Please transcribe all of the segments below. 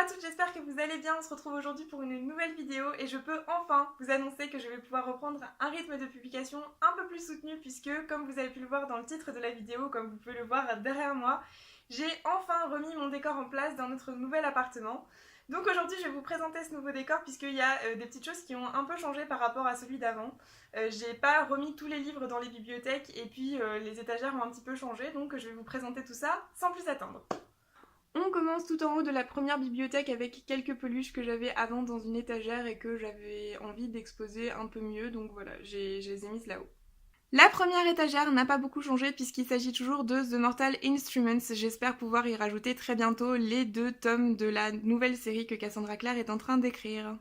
toutes, j'espère que vous allez bien. On se retrouve aujourd'hui pour une nouvelle vidéo et je peux enfin vous annoncer que je vais pouvoir reprendre un rythme de publication un peu plus soutenu puisque, comme vous avez pu le voir dans le titre de la vidéo, comme vous pouvez le voir derrière moi, j'ai enfin remis mon décor en place dans notre nouvel appartement. Donc aujourd'hui je vais vous présenter ce nouveau décor puisqu'il y a des petites choses qui ont un peu changé par rapport à celui d'avant. J'ai pas remis tous les livres dans les bibliothèques et puis les étagères ont un petit peu changé, donc je vais vous présenter tout ça sans plus attendre. On commence tout en haut de la première bibliothèque avec quelques peluches que j'avais avant dans une étagère et que j'avais envie d'exposer un peu mieux, donc voilà, je les ai mises là-haut. La première étagère n'a pas beaucoup changé puisqu'il s'agit toujours de The Mortal Instruments. J'espère pouvoir y rajouter très bientôt les 2 tomes de la nouvelle série que Cassandra Clare est en train d'écrire.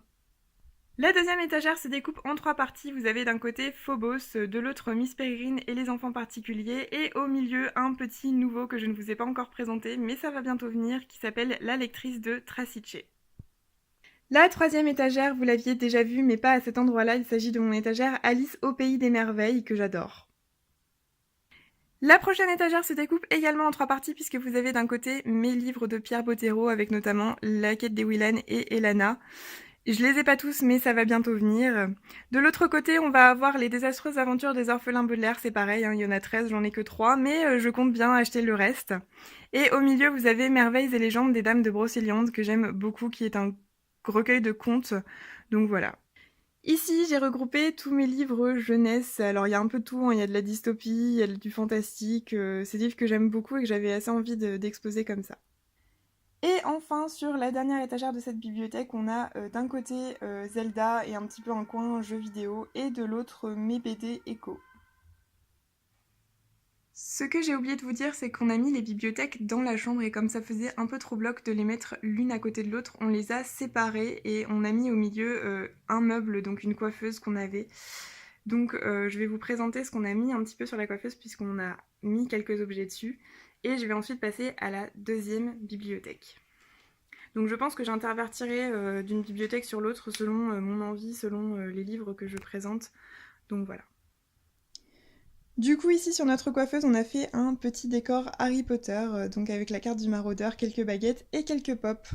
La deuxième étagère se découpe en 3 parties. Vous avez d'un côté Phobos, de l'autre Miss Peregrine et les enfants particuliers, et au milieu un petit nouveau que je ne vous ai pas encore présenté, mais ça va bientôt venir, qui s'appelle La lectrice de Tracice. La troisième étagère, vous l'aviez déjà vue, mais pas à cet endroit-là, il s'agit de mon étagère Alice au pays des merveilles, que j'adore. La prochaine étagère se découpe également en 3 parties puisque vous avez d'un côté mes livres de Pierre Bottero avec notamment La quête des Willan et Elana. Je les ai pas tous, mais ça va bientôt venir. De l'autre côté, on va avoir les désastreuses aventures des orphelins Baudelaire, c'est pareil, hein, il y en a 13, j'en ai que 3, mais je compte bien acheter le reste. Et au milieu, vous avez Merveilles et légendes des dames de Brocéliande, que j'aime beaucoup, qui est un recueil de contes, donc voilà. Ici, j'ai regroupé tous mes livres jeunesse, alors il y a un peu de tout, hein. Il y a de la dystopie, il y a du fantastique, c'est des livres que j'aime beaucoup et que j'avais assez envie d'exposer comme ça. Et enfin, sur la dernière étagère de cette bibliothèque, on a d'un côté Zelda et un petit peu un coin jeux vidéo, et de l'autre mes BD Echo. Ce que j'ai oublié de vous dire, c'est qu'on a mis les bibliothèques dans la chambre et comme ça faisait un peu trop bloc de les mettre l'une à côté de l'autre, on les a séparées et on a mis au milieu un meuble, donc une coiffeuse qu'on avait. Donc je vais vous présenter ce qu'on a mis un petit peu sur la coiffeuse puisqu'on a mis quelques objets dessus. Et je vais ensuite passer à la deuxième bibliothèque. Donc je pense que j'intervertirai d'une bibliothèque sur l'autre selon mon envie, selon les livres que je présente. Donc voilà. Du coup ici sur notre coiffeuse on a fait un petit décor Harry Potter, donc avec la carte du maraudeur, quelques baguettes et quelques pops.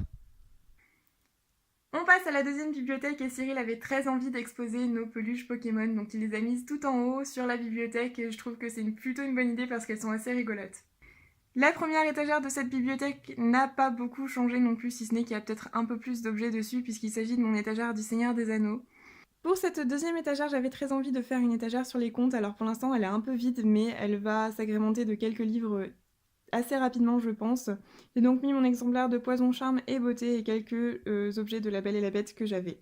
On passe à la deuxième bibliothèque et Cyril avait très envie d'exposer nos peluches Pokémon, donc il les a mises tout en haut sur la bibliothèque et je trouve que c'est plutôt une bonne idée parce qu'elles sont assez rigolotes. La première étagère de cette bibliothèque n'a pas beaucoup changé non plus, si ce n'est qu'il y a peut-être un peu plus d'objets dessus puisqu'il s'agit de mon étagère du Seigneur des Anneaux. Pour cette deuxième étagère, j'avais très envie de faire une étagère sur les contes, alors pour l'instant elle est un peu vide, mais elle va s'agrémenter de quelques livres assez rapidement je pense. J'ai donc mis mon exemplaire de Poison, Charme et Beauté et quelques objets de La Belle et la Bête que j'avais.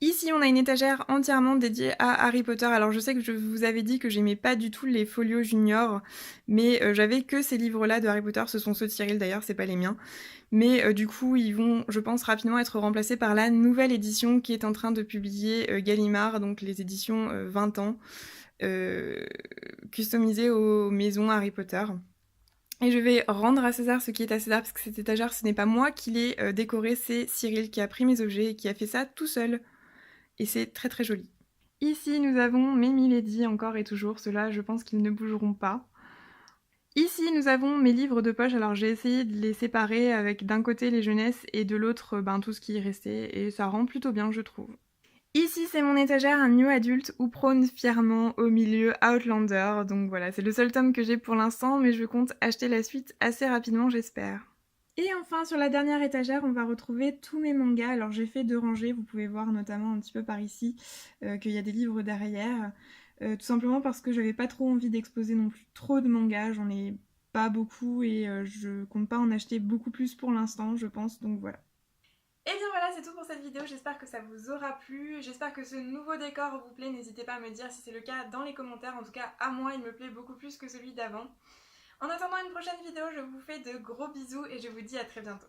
Ici, on a une étagère entièrement dédiée à Harry Potter. Alors, je sais que je vous avais dit que j'aimais pas du tout les folios juniors, mais j'avais que ces livres-là de Harry Potter. Ce sont ceux de Cyril d'ailleurs, c'est pas les miens. Mais du coup, ils vont, je pense, rapidement être remplacés par la nouvelle édition qui est en train de publier Gallimard, donc les éditions 20 ans, customisées aux maisons Harry Potter. Et je vais rendre à César ce qui est à César, parce que cette étagère, ce n'est pas moi qui l'ai décorée, c'est Cyril qui a pris mes objets et qui a fait ça tout seul. Et c'est très très joli. Ici, nous avons mes Milady, encore et toujours. Ceux-là, je pense qu'ils ne bougeront pas. Ici, nous avons mes livres de poche. Alors, j'ai essayé de les séparer avec d'un côté les jeunesses et de l'autre tout ce qui est resté. Et ça rend plutôt bien, je trouve. Ici, c'est mon étagère, un New Adult où prône fièrement au milieu Outlander. Donc voilà, c'est le seul tome que j'ai pour l'instant, mais je compte acheter la suite assez rapidement, j'espère. Et enfin, sur la dernière étagère, on va retrouver tous mes mangas. Alors j'ai fait 2 rangées, vous pouvez voir notamment un petit peu par ici qu'il y a des livres derrière. Tout simplement parce que j'avais pas trop envie d'exposer non plus trop de mangas, j'en ai pas beaucoup et je compte pas en acheter beaucoup plus pour l'instant, je pense, donc voilà. Et bien voilà, c'est tout pour cette vidéo, j'espère que ça vous aura plu, j'espère que ce nouveau décor vous plaît, n'hésitez pas à me dire si c'est le cas dans les commentaires, en tout cas à moi il me plaît beaucoup plus que celui d'avant. En attendant une prochaine vidéo, je vous fais de gros bisous et je vous dis à très bientôt.